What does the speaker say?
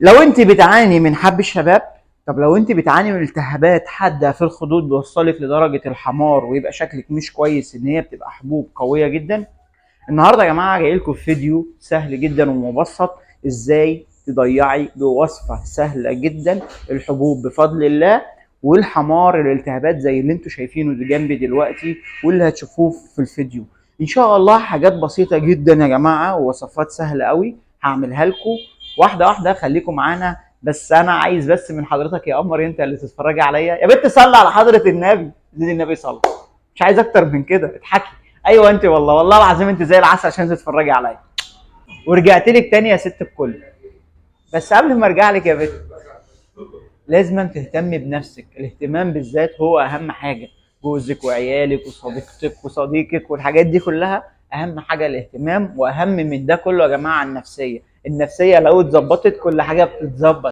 لو انت بتعاني من حب الشباب، طب لو انت بتعاني من التهابات حاده في الخدود بيوصلك لدرجه الحمار ويبقى شكلك مش كويس، ان هي بتبقى حبوب قويه جدا، النهارده يا جماعه جاي لكم فيديو سهل جدا ومبسط ازاي تضيعي بوصفه سهله جدا الحبوب بفضل الله والحمار الالتهابات زي اللي انتم شايفينه اللي جنبي دلوقتي واللي هتشوفوه في الفيديو. ان شاء الله حاجات بسيطه جدا يا جماعه ووصفات سهله قوي هعملها لكم واحده واحده، خليكم معانا. بس انا عايز بس من حضرتك يا قمر انت اللي تتفرجي عليا يا بنت صلي على حضره النبي، زيد النبي صلى. مش عايز اكتر من كده، اضحكي. ايوه انت، والله العظيم انت زي العسل عشان تتفرجي عليا. ورجعت لك تاني يا ست الكل. بس قبل ما ارجع لك يا بنت، لازم تهتمي بنفسك. الاهتمام بالذات هو اهم حاجه. جوزك وعيالك وصديقتك وصديقك والحاجات دي كلها اهم حاجه الاهتمام، واهم من ده كله يا جماعه النفسيه. النفسيه لو اتظبطت كل حاجه بتتظبط.